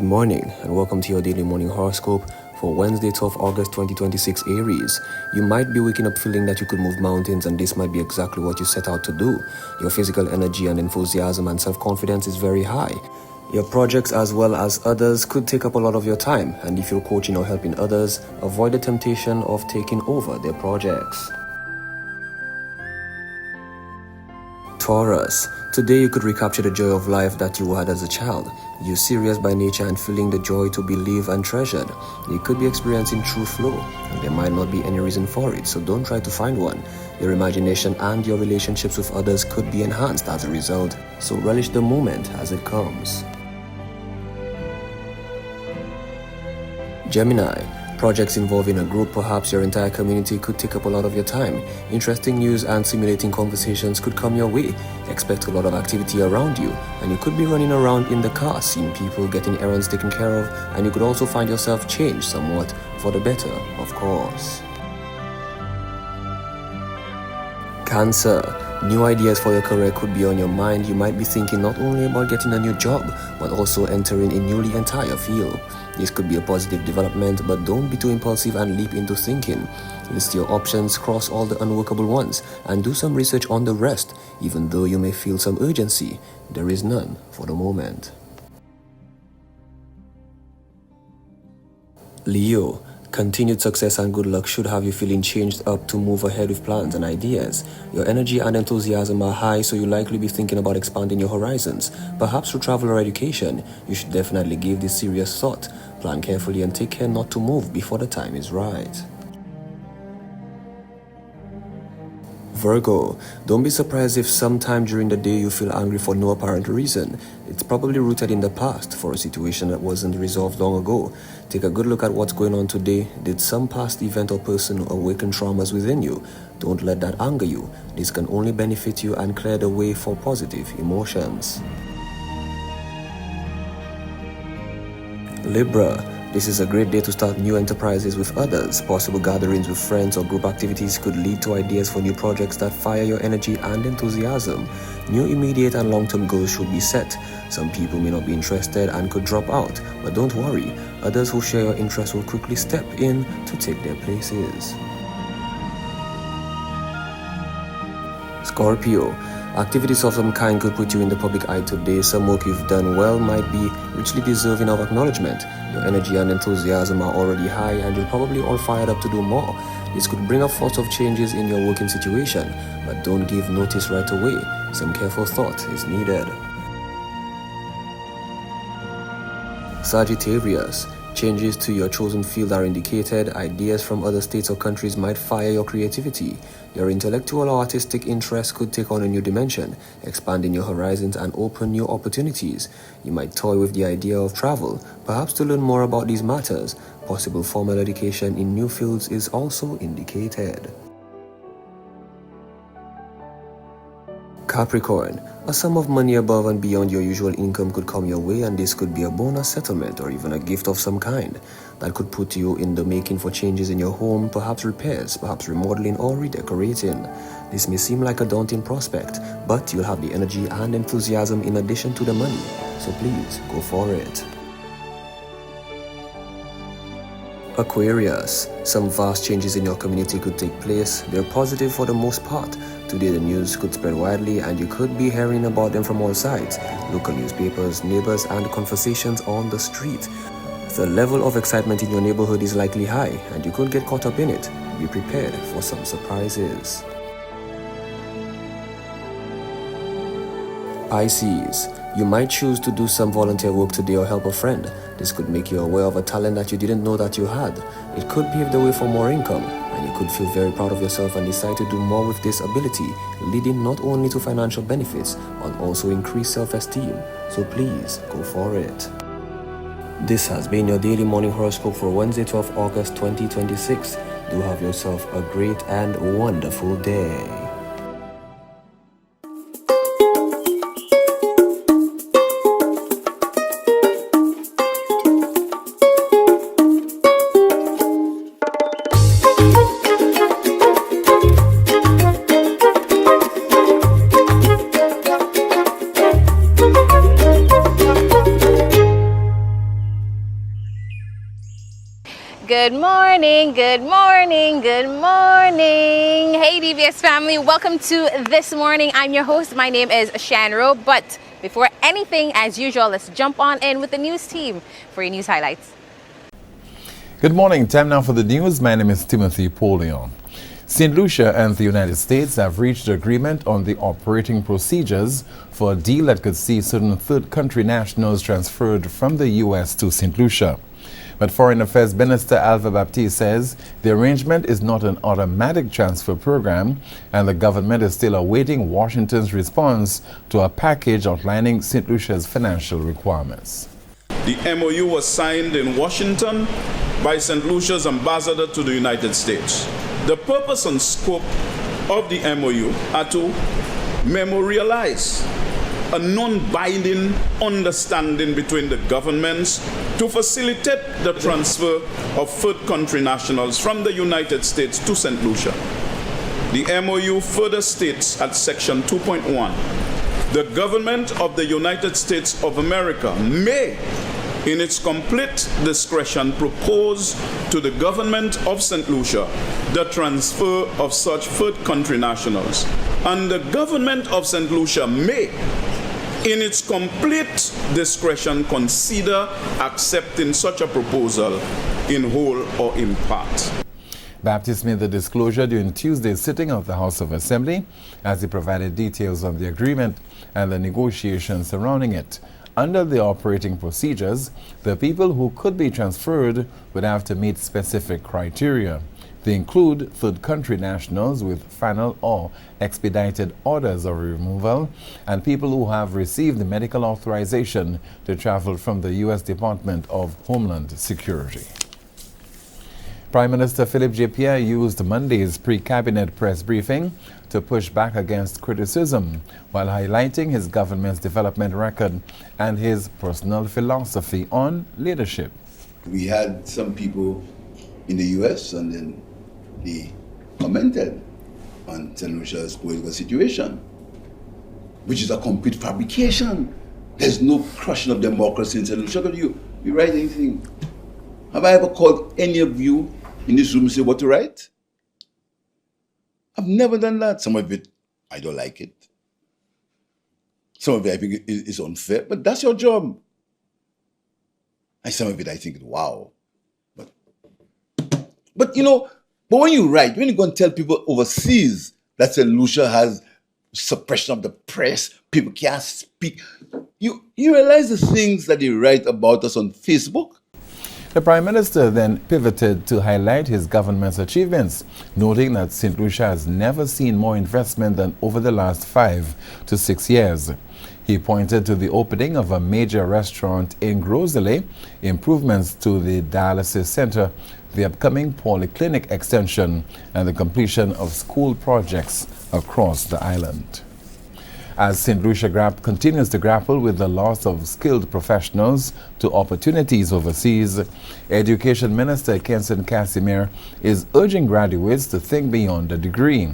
morning and welcome to your daily morning horoscope for Wednesday, 12th August 2026 Aries. You might be waking up feeling that you could move mountains, and this might be exactly what you set out to do. Your physical energy and enthusiasm and self-confidence is very high. Your projects as well as others could take up a lot of your time, and if you're coaching or helping others, avoid the temptation of taking over their projects. Taurus, today you could recapture the joy of life that you had as a child. You're serious by nature and feeling the joy to be lived and treasured. You could be experiencing true flow, and there might not be any reason for it, so don't try to find one. Your imagination and your relationships with others could be enhanced as a result, so relish the moment as it comes. Gemini, projects involving a group, perhaps your entire community, could take up a lot of your time. Interesting news and stimulating conversations could come your way. Expect a lot of activity around you, and you could be running around in the car, seeing people, getting errands taken care of, and you could also find yourself changed somewhat for the better, of course. Cancer, new ideas for your career could be on your mind. You might be thinking not only about getting a new job, but also entering a newly entire field. This could be a positive development, but don't be too impulsive and leap into thinking. List your options, cross all the unworkable ones, and do some research on the rest. Even though you may feel some urgency, there is none for the moment. Leo, continued success and good luck should have you feeling changed up to move ahead with plans and ideas. Your energy and enthusiasm are high, so you'll likely be thinking about expanding your horizons. Perhaps through travel or education. You should definitely give this serious thought. Plan carefully and take care not to move before the time is right. Virgo, don't be surprised if sometime during the day you feel angry for no apparent reason. It's probably rooted in the past, for a situation that wasn't resolved long ago. Take a good look at what's going on today. Did some past event or person awaken traumas within you? Don't let that anger you. This can only benefit you and clear the way for positive emotions. Libra, this is a great day to start new enterprises with others. Possible gatherings with friends or group activities could lead to ideas for new projects that fire your energy and enthusiasm. New immediate and long-term goals should be set. Some people may not be interested and could drop out, but don't worry. Others who share your interests will quickly step in to take their places. Scorpio, activities of some kind could put you in the public eye today. Some work you've done well might be richly deserving of acknowledgement. Your energy and enthusiasm are already high, and you're probably all fired up to do more. This could bring up thoughts of changes in your working situation, but don't give notice right away. Some careful thought is needed. Sagittarius, changes to your chosen field are indicated. Ideas from other states or countries might fire your creativity. Your intellectual or artistic interests could take on a new dimension, expanding your horizons and open new opportunities. You might toy with the idea of travel, perhaps to learn more about these matters. Possible formal education in new fields is also indicated. Capricorn, a sum of money above and beyond your usual income could come your way, and this could be a bonus settlement or even a gift of some kind that could put you in the making for changes in your home, perhaps repairs, perhaps remodeling or redecorating. This may seem like a daunting prospect, but you'll have the energy and enthusiasm in addition to the money, so please go for it. Aquarius, some vast changes in your community could take place. They're positive for the most part. Today the news could spread widely, and you could be hearing about them from all sides. Local newspapers, neighbors, and conversations on the street. The level of excitement in your neighborhood is likely high, and you could get caught up in it. Be prepared for some surprises. Pisces, you might choose to do some volunteer work today or help a friend. This could make you aware of a talent that you didn't know that you had. It could pave the way for more income, and you could feel very proud of yourself and decide to do more with this ability, leading not only to financial benefits, but also increased self-esteem. So please go for it. This has been your daily morning horoscope for Wednesday, 12th August 2026. Do have yourself a great and wonderful day. Good morning, good morning, good morning. Hey DVS family, welcome to This Morning. I'm your host. My name is Shanro. But before anything, as usual, let's jump on in with the news team for your news highlights. Good morning. Time now for the news. My name is Timothy Polion. St. Lucia and the United States have reached agreement on the operating procedures for a deal that could see certain third country nationals transferred from the U.S. to St. Lucia. But Foreign Affairs Minister Alva Baptiste says the arrangement is not an automatic transfer program and the government is still awaiting Washington's response to a package outlining St. Lucia's financial requirements. The MOU was signed in Washington by St. Lucia's ambassador to the United States. The purpose and scope of the MOU are to memorialize a non-binding understanding between the governments to facilitate the transfer of third country nationals from the United States to St. Lucia. The MOU further states at section 2.1, the government of the United States of America may, in its complete discretion, propose to the government of St. Lucia the transfer of such third country nationals. And the government of St. Lucia may, in its complete discretion, consider accepting such a proposal in whole or in part. Baptiste made the disclosure during Tuesday's sitting of the House of Assembly as he provided details on the agreement and the negotiations surrounding it. Under the operating procedures, the people who could be transferred would have to meet specific criteria. They include third country nationals with final or expedited orders of removal and people who have received medical authorization to travel from the U.S. Department of Homeland Security. Prime Minister Philippe J. Pierre used Monday's pre-cabinet press briefing to push back against criticism while highlighting his government's development record and his personal philosophy on leadership. We had some people in the U.S. and then they commented on St. Lucia's political situation, which is a complete fabrication. There's no crushing of democracy in St. Lucia. How do you write anything? Have I ever called any of you in this room and say what to write? I've never done that. Some of it, I don't like it. Some of it I think is unfair, but that's your job. And some of it I think, wow. But you know, but when you write, when you go and tell people overseas that St. Lucia has suppression of the press, people can't speak, you realize the things that they write about us on Facebook? The Prime Minister then pivoted to highlight his government's achievements, noting that St. Lucia has never seen more investment than over the last 5 to 6 years. He pointed to the opening of a major restaurant in Grosley, improvements to the dialysis center, the upcoming polyclinic extension, and the completion of school projects across the island. As St. Lucia continues to grapple with the loss of skilled professionals to opportunities overseas, Education Minister Kenson Casimir is urging graduates to think beyond a degree.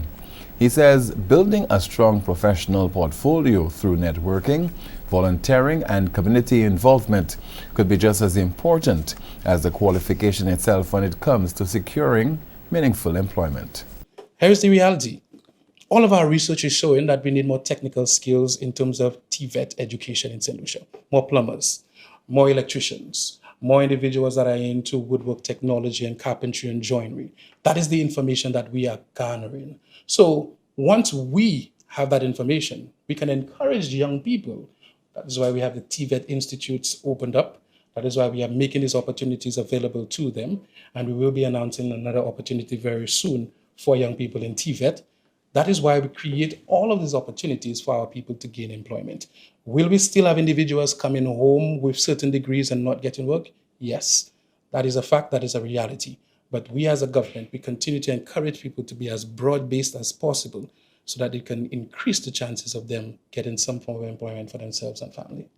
He says building a strong professional portfolio through networking, volunteering, and community involvement could be just as important as the qualification itself when it comes to securing meaningful employment. Here's the reality. All of our research is showing that we need more technical skills in terms of TVET education in St. Lucia. More plumbers, more electricians, more individuals that are into woodwork technology and carpentry and joinery. That is the information that we are garnering. So once we have that information, we can encourage young people. That is why we have the TVET institutes opened up. That is why we are making these opportunities available to them. And we will be announcing another opportunity very soon for young people in TVET. That is why we create all of these opportunities for our people to gain employment. Will we still have individuals coming home with certain degrees and not getting work? Yes, that is a fact, that is a reality. But we as a government, we continue to encourage people to be as broad-based as possible so that it can increase the chances of them getting some form of employment for themselves and family.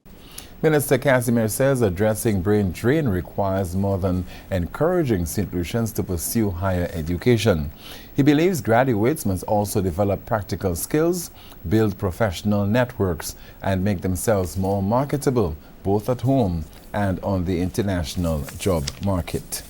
Minister Casimir says addressing brain drain requires more than encouraging St. Lucians to pursue higher education. He believes graduates must also develop practical skills, build professional networks, and make themselves more marketable, both at home and on the international job market.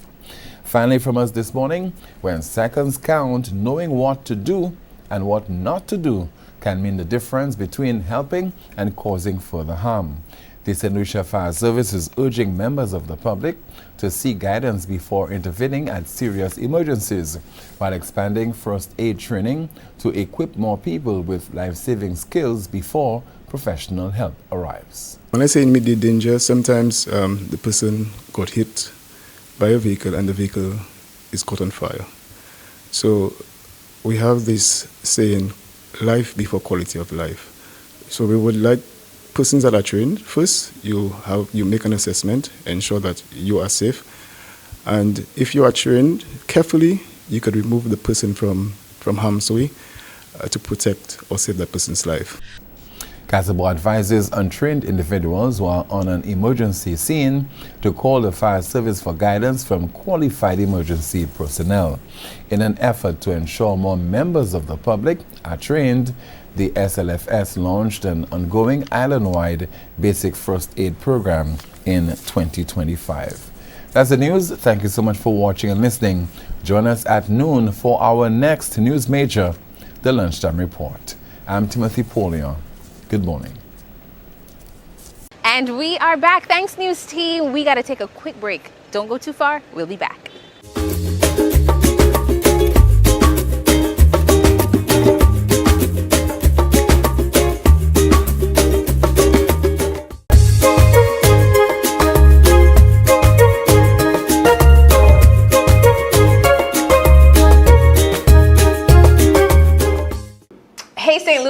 Finally, from us this morning, when seconds count, knowing what to do and what not to do can mean the difference between helping and causing further harm. The St. Lucia Fire Service is urging members of the public to seek guidance before intervening at serious emergencies, while expanding first aid training to equip more people with life-saving skills before professional help arrives. When I say immediate danger, sometimes the person got hit by a vehicle and the vehicle is caught on fire. So we have this saying, life before quality of life. So we would like persons that are trained, first you make an assessment, ensure that you are safe, and if you are trained carefully, you could remove the person from harm's way to protect or save that person's life. Casabo advises untrained individuals who are on an emergency scene to call the fire service for guidance from qualified emergency personnel. In an effort to ensure more members of the public are trained, the SLFS launched an ongoing island-wide basic first aid program in 2025. That's the news. Thank you so much for watching and listening. Join us at noon for our next news major, the Lunchtime Report. I'm Timothy Polion. Good morning. And we are back. Thanks, news team. We got to take a quick break. Don't go too far. We'll be back.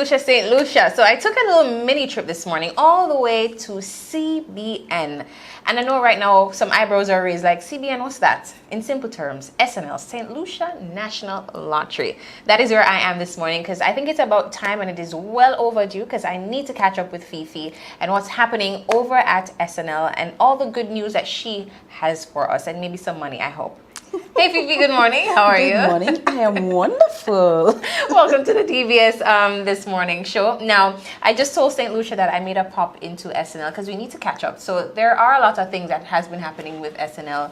St. Lucia. So I took a little mini trip this morning all the way to CBN. And I know right now some eyebrows are raised like, CBN, what's that? In simple terms, SNL, St. Lucia National Lottery. That is where I am this morning because I think it's about time and it is well overdue because I need to catch up with Fifi and what's happening over at SNL and all the good news that she has for us and maybe some money, I hope. Hey Fifi, good morning. How are you? Good morning. I am wonderful. Welcome to the DVS this morning show. Now, I just told St. Lucia that I made a pop into SNL because we need to catch up. So there are a lot of things that has been happening with SNL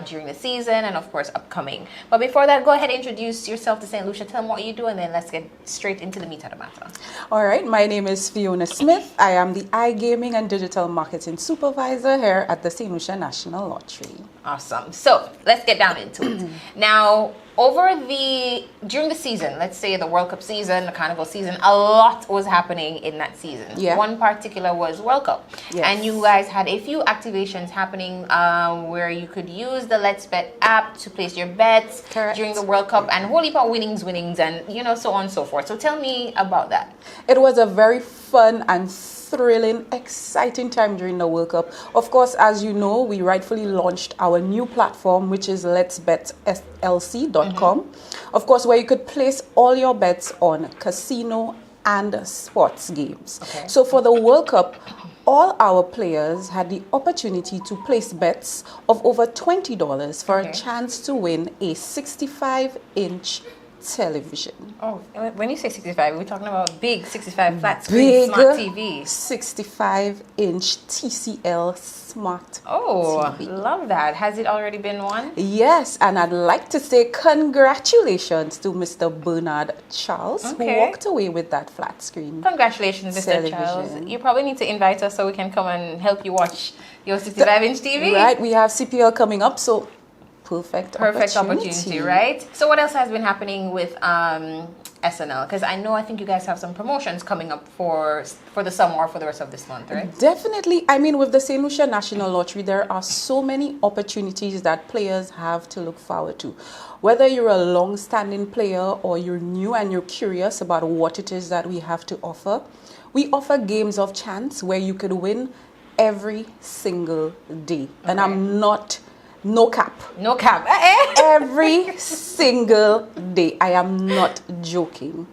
during the season and of course upcoming. But before that, go ahead and introduce yourself to St. Lucia. Tell them what you do and then let's get straight into the meat of the matter. All right. My name is Fiona Smith. I am the iGaming and Digital Marketing Supervisor here at the St. Lucia National Lottery. Awesome. So let's get down into it. Now, during the season, let's say the World Cup season, the Carnival season, a lot was happening in that season. Yeah. One particular was World Cup. Yes. And you guys had a few activations happening where you could use the Let's Bet app to place your bets. Correct. During the World Cup and whole heap of winnings, and so on and so forth. So tell me about that. It was a very fun and thrilling, exciting time during the World Cup. Of course, as you know, we rightfully launched our new platform, which is letsbetslc.com. Of course, where you could place all your bets on casino and sports games. Okay. So for the World Cup, all our players had the opportunity to place bets of over $20 for a chance to win a 65-inch television. Oh, when you say 65, we're talking about big 65 flat screen smart TV. 65-inch TCL smart TV. Love that. Has it already been won? Yes, and I'd like to say congratulations to Mr. Bernard Charles, who walked away with that flat screen. Congratulations, Mr. television. Charles. You probably need to invite us so we can come and help you watch your 65-inch TV. Right, we have CPL coming up, so perfect opportunity, right? So what else has been happening with SNL? Because I think you guys have some promotions coming up for the summer or for the rest of this month, right? Definitely. I mean, with the St. Lucia National Lottery, there are so many opportunities that players have to look forward to. Whether you're a long-standing player or you're new and you're curious about what it is that we have to offer, we offer games of chance where you could win every single day. And no cap. Every single day. I am not joking.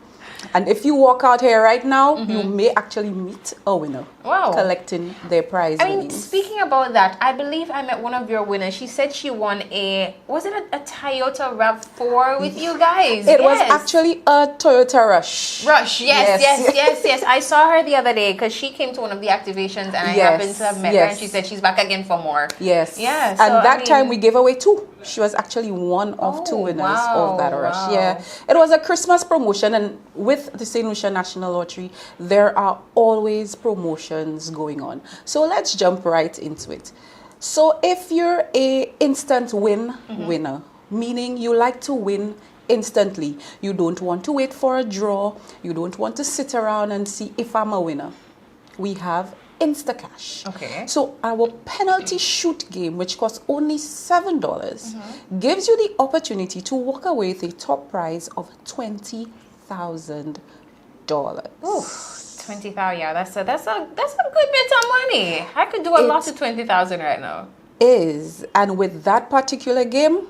And if you walk out here right now, you may actually meet a winner. Wow. Collecting their prize. I mean, speaking about that, I believe I met one of your winners. She said she won a Toyota RAV4 with you guys? It was actually a Toyota Rush. Yes. I saw her the other day because she came to one of the activations and I happened to have met her and she said she's back again for more. Yes. Yeah. And that time we gave away two. She was actually one of two winners wow, of that rush. wow. Yeah, it was a Christmas promotion, and with the St. Lucia National Lottery, there are always promotions going on. So let's jump right into it. So if you're a instant winner, meaning you like to win instantly, you don't want to wait for a draw, you don't want to sit around and see if I'm a winner, we have Instacash. Okay. So our penalty shoot game, which costs only $7, gives you the opportunity to walk away with a top prize of $20,000. Ooh, 20,000. Yeah, that's a good bit of money. I could do a lot of 20,000 right now. And with that particular game,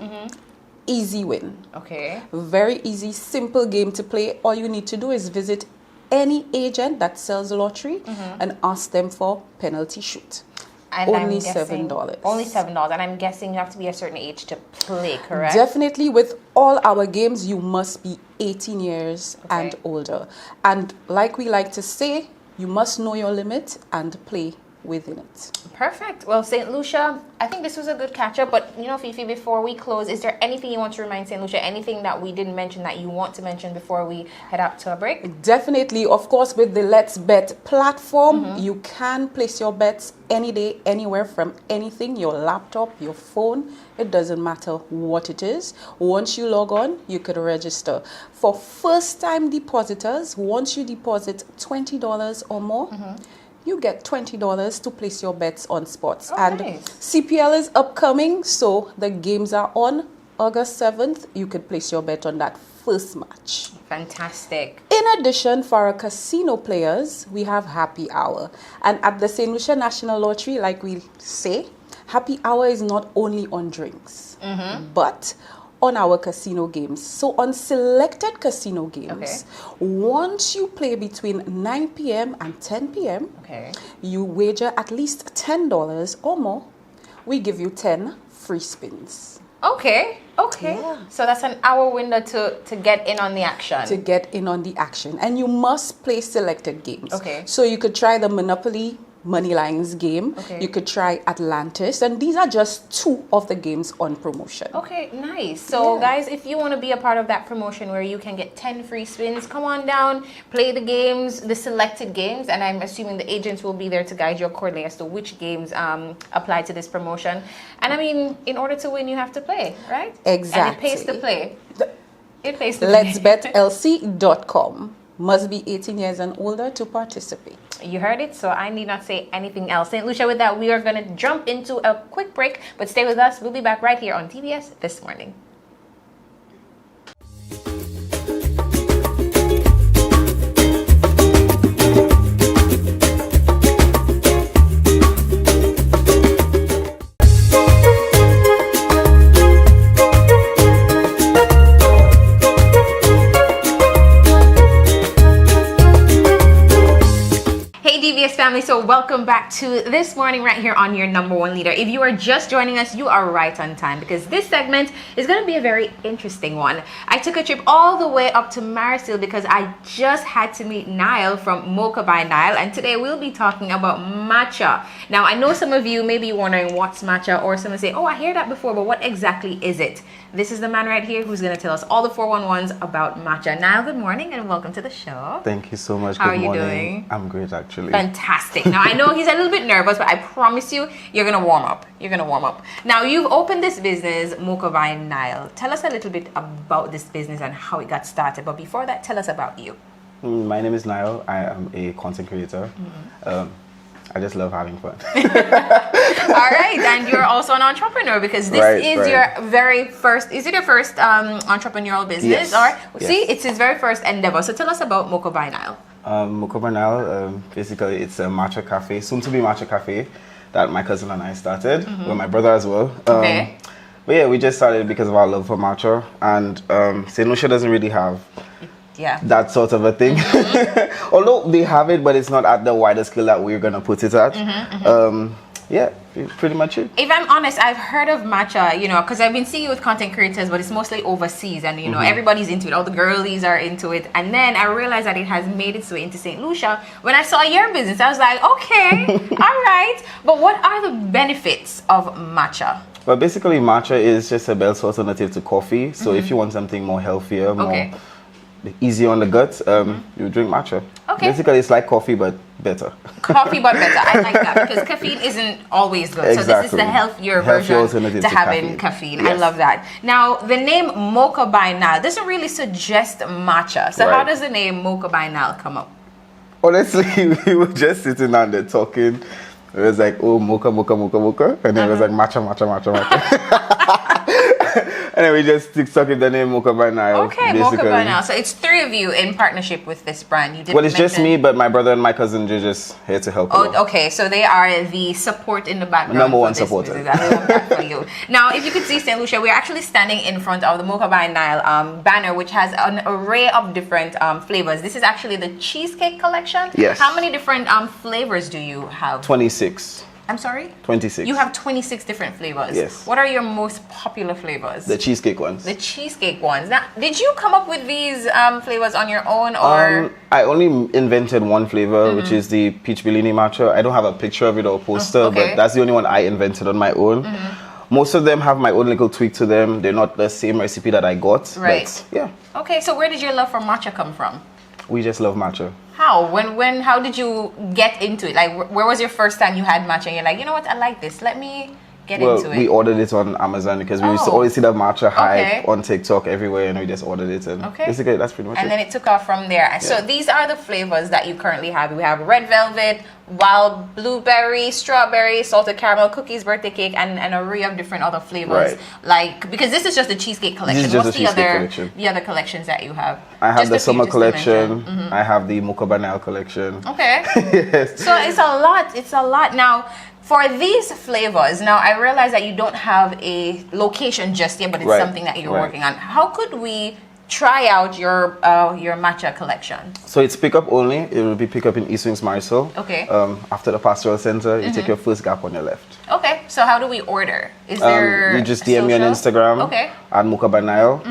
easy win. Okay. Very easy, simple game to play. All you need to do is visit any agent that sells lottery and ask them for penalty shoot. And only I'm guessing- $7. Only $7. And I'm guessing you have to be a certain age to play, correct? Definitely, with all our games, you must be 18 years and older. And like we like to say, you must know your limit and play within it. Perfect. Well, St. Lucia, I think this was a good catch-up. But, you know, Fifi, before we close, is there anything you want to remind St. Lucia? Anything that we didn't mention that you want to mention before we head out to a break? Definitely. Of course, with the Let's Bet platform, you can place your bets any day, anywhere, from anything, your laptop, your phone. It doesn't matter what it is. Once you log on, you could register. For first-time depositors, once you deposit $20 or more, you get $20 to place your bets on spots. And nice. CPL is upcoming, so the games are on August 7th. You could place your bet on that first match. Fantastic. In addition, for our casino players, we have happy hour. And at the St. Lucia National Lottery, like we say, happy hour is not only on drinks, but on our casino games. So on selected casino games, once you play between 9 p.m. and 10 p.m., you wager at least $10 or more, we give you 10 free spins. Okay. So that's an hour window to get in on the action. To get in on the action. And you must play selected games. Okay. So you could try the Monopoly Money Lines game. You could try Atlantis. And these are just two of the games on promotion. Okay, nice. So guys, if you want to be a part of that promotion where you can get 10 free spins, come on down, play the games, the selected games, and I'm assuming the agents will be there to guide you accordingly as to which games apply to this promotion. And I mean, in order to win, you have to play, right? Exactly. And it pays to play. It pays to play. Let'sBetLC.com. Must be 18 years and older to participate. You heard it, so I need not say anything else. St. Lucia, with that, we are going to jump into a quick break, but stay with us. We'll be back right here on TBS This Morning. Family, so welcome back to This Morning right here on your number one leader. If you are just joining us, you are right on time because this segment is going to be a very interesting one. I took a trip all the way up to Marseille because I just had to meet Nyal from Mocha by Nyal, and today we'll be talking about matcha. Now, I know some of you may be wondering what's matcha, or someone say, oh, I hear that before, but what exactly is it? This is the man right here who's going to tell us all the 411s about matcha. Nyal, good morning and welcome to the show. Thank you so much. How good are you morning. doing? I'm great, actually. Fantastic. Now, I know he's a little bit nervous, but I promise you, you're going to warm up. You're going to warm up. Now, you've opened this business, Mocha by Nyal. Tell us a little bit about this business and how it got started. But before that, tell us about you. My name is Nyal. I am a content creator. I just love having fun. All right, and you're also an entrepreneur because this is your very first, is it your first entrepreneurial business? Yes. Or Yes. see, it's his very first endeavor. So tell us about Mocha by Nyal. Mocha by Nyal, basically it's a matcha cafe, soon to be matcha cafe, that my cousin and I started, with my brother as well. Okay. But yeah, we just started because of our love for matcha, and St. Lucia doesn't really have that sort of a thing. Although they have it, but it's not at the wider scale that we're gonna put it at. Yeah, pretty much it. If I'm honest, I've heard of matcha, you know, because I've been seeing it with content creators, but it's mostly overseas, and you know, everybody's into it. All the girlies are into it, and then I realized that it has made its way into St. Lucia. When I saw your business, I was like, okay, all right. But what are the benefits of matcha? Well, basically, matcha is just a best alternative to coffee. So if you want something more healthier, more easy on the gut, you drink matcha. Okay. Basically, it's like coffee, but better. Coffee, but better. I like that because caffeine isn't always good. Exactly. So this is the healthier version alternative to to having caffeine. Yes. I love that. Now, the name Mocha by Nyal doesn't really suggest matcha. So how does the name Mocha by Nyal come up? Honestly, we were just sitting down there talking. It was like, oh, mocha, mocha, mocha, mocha. And then it was like, matcha, matcha, matcha, matcha. And then we just stuck with the name Mocha by Nyal. Okay, Mocha by Nyal. So it's 3 of you in partnership with this brand. You didn't Well, it's just mention- me, but my brother and my cousin are just here to help. Oh, okay. So they are the support in the background. Number one for this supporter. business. I love that for you. Now, if you could see, St. Lucia, we're actually standing in front of the Mocha by Nyal banner, which has an array of different flavors. This is actually the cheesecake collection. Yes. How many different flavors do you have? 26. I'm sorry? 26. You have 26 different flavors. Yes. What are your most popular flavors? The cheesecake ones. The cheesecake ones. Now, did you come up with these flavors on your own, or? I only invented one flavor, which is the peach bellini matcha. I don't have a picture of it or a poster, but that's the only one I invented on my own. Most of them have my own little tweak to them. They're not the same recipe that I got. Right. But yeah. Okay, so where did your love for matcha come from? We just love matcha. How? How did you get into it? Like, where was your first time you had matcha and you're like, you know what, I like this. Let me get into it. We ordered it on Amazon because we used to always see that matcha hype on TikTok everywhere, and we just ordered it. And basically, that's pretty much it. And then it took off from there. So these are the flavors that you currently have. We have red velvet, wild blueberry, strawberry, salted caramel, cookies, birthday cake, and an array of different other flavors. Right. Like, because this is just the cheesecake collection. This is just What's the cheesecake collection. the other collections that you have? I have Just the a few summer just to mention. collection. I have the Mocha by Nyal collection. Okay. Yes. So it's a lot. It's a lot. Now, for these flavors, now I realize that you don't have a location just yet, but it's something that you're working on. How could we try out your matcha collection? So it's pickup only. It will be pickup in East Wings Marisol. Okay. After the Pastoral Center, you take your first gap on your left. Okay. So how do we order? Is there you just DM me on Instagram at Mocha by Nyal.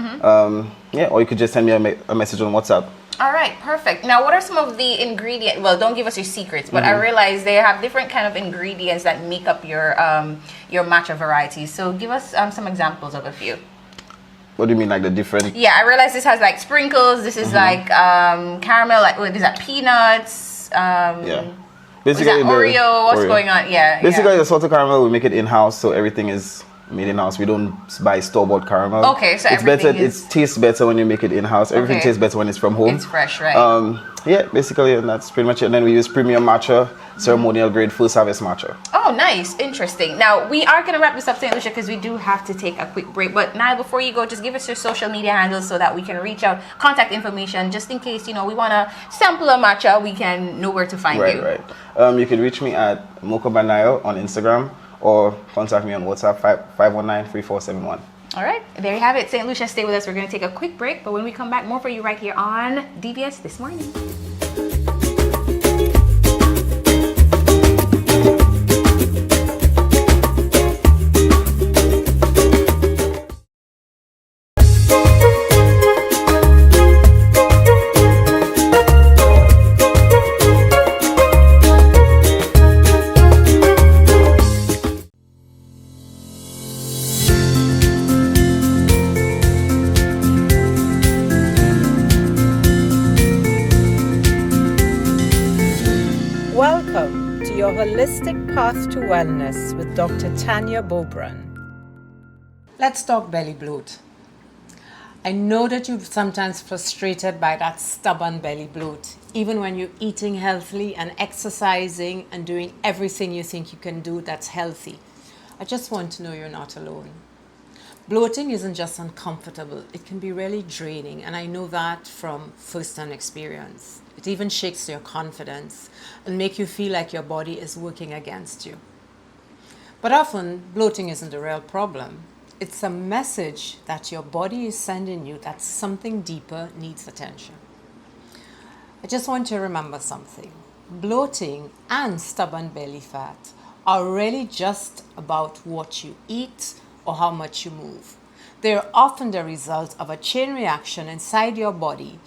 Or you could just send me a message on WhatsApp. All right, perfect. Now, what are some of the ingredients? Well, don't give us your secrets, but I realize they have different kind of ingredients that make up your matcha varieties. So give us some examples of a few. What do you mean, like the different? Yeah, I realize this has like sprinkles. This is like caramel. Like, what is that? Peanuts. Basically, is that Oreo? What's going on? Yeah. Basically, the salted caramel, we make it in-house, so everything is made in-house. We don't buy store-bought caramel. Okay, so it's better. It tastes better when you make it in-house. Everything tastes better when it's from home. It's fresh, right? Basically, and that's pretty much it. And then we use premium matcha, ceremonial grade, full service matcha. Oh, nice, interesting. Now we are gonna wrap this up, St. Lucia, because we do have to take a quick break. But now, before you go, just give us your social media handles so that we can reach out, contact information, just in case we wanna sample a matcha, we can know where to find you. Right. You can reach me at Mocha by Nyal on Instagram, or contact me on WhatsApp 519-3471. All right, there you have it. St. Lucia, stay with us. We're going to take a quick break, but when we come back, more for you right here on DBS This Morning. Welcome to your Holistic Path to Wellness with Dr. Tanya Bobran. Let's talk belly bloat. I know that you're sometimes frustrated by that stubborn belly bloat, even when you're eating healthily and exercising and doing everything you think you can do that's healthy. I just want to know you're not alone. Bloating isn't just uncomfortable, it can be really draining, and I know that from first-hand experience. It even shakes your confidence and make you feel like your body is working against you. But often, bloating isn't the real problem. It's a message that your body is sending you that something deeper needs attention. I just want you to remember something. Bloating and stubborn belly fat are really just about what you eat or how much you move. They're often the result of a chain reaction inside your body,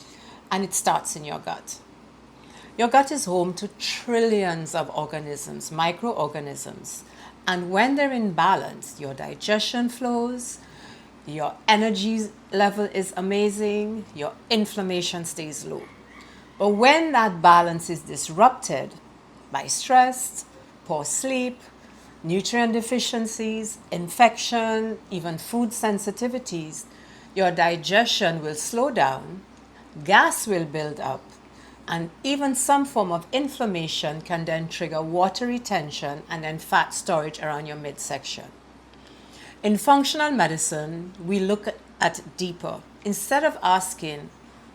and it starts in your gut. Your gut is home to trillions of organisms, microorganisms, And when they're in balance, your digestion flows, your energy level is amazing, your inflammation stays low. But when that balance is disrupted by stress, poor sleep, nutrient deficiencies, infection, even food sensitivities, your digestion will slow down, gas will build up, and even some form of inflammation can then trigger water retention and then fat storage around your midsection. In functional medicine, we look at deeper. Instead of asking,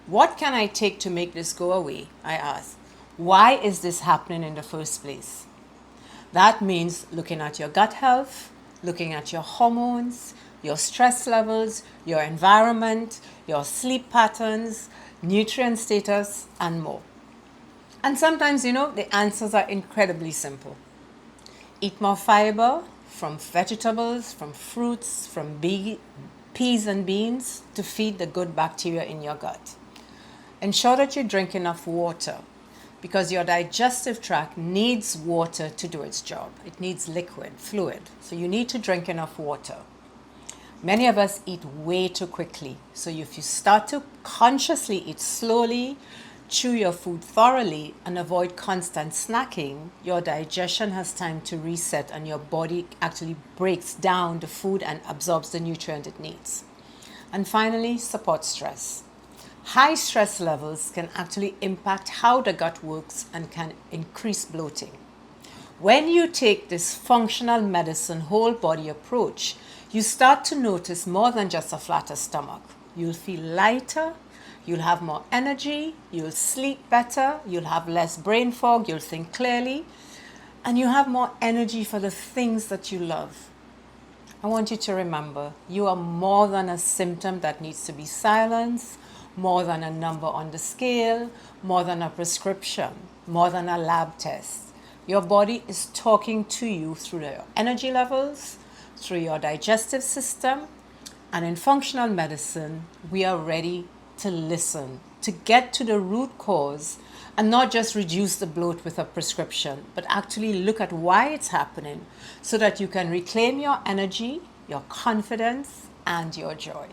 what can I take to make this go away? I ask, why is this happening in the first place? That means looking at your gut health, looking at your hormones, your stress levels, your environment, your sleep patterns, nutrient status, and more. And sometimes, the answers are incredibly simple. Eat more fiber from vegetables, from fruits, from peas and beans to feed the good bacteria in your gut. Ensure that you drink enough water because your digestive tract needs water to do its job. It needs liquid, fluid. So you need to drink enough water. Many of us eat way too quickly. So if you start to consciously eat slowly, chew your food thoroughly, and avoid constant snacking, your digestion has time to reset and your body actually breaks down the food and absorbs the nutrient it needs. And finally, support stress. High stress levels can actually impact how the gut works and can increase bloating. When you take this functional medicine whole body approach, you start to notice more than just a flatter stomach. You'll feel lighter, you'll have more energy, you'll sleep better, you'll have less brain fog, you'll think clearly, and you have more energy for the things that you love. I want you to remember, you are more than a symptom that needs to be silenced, more than a number on the scale, more than a prescription, more than a lab test. Your body is talking to you through your energy levels, through your digestive system, and in functional medicine, we are ready to listen, to get to the root cause and not just reduce the bloat with a prescription, but actually look at why it's happening so that you can reclaim your energy, your confidence, and your joy.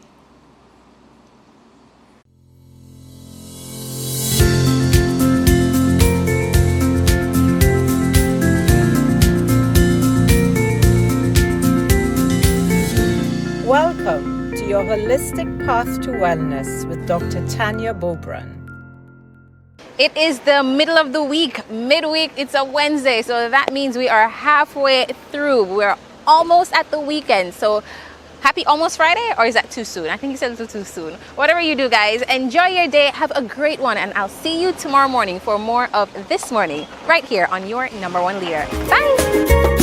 Welcome to your Holistic Path to Wellness with Dr. Tanya Bobran. It is the middle of the week, midweek. It's a Wednesday, so that means we are halfway through. We're almost at the weekend. So happy almost Friday, or is that too soon? I think you said a little too soon. Whatever you do, guys, enjoy your day. Have a great one, and I'll see you tomorrow morning for more of This Morning right here on your number one leader. Bye.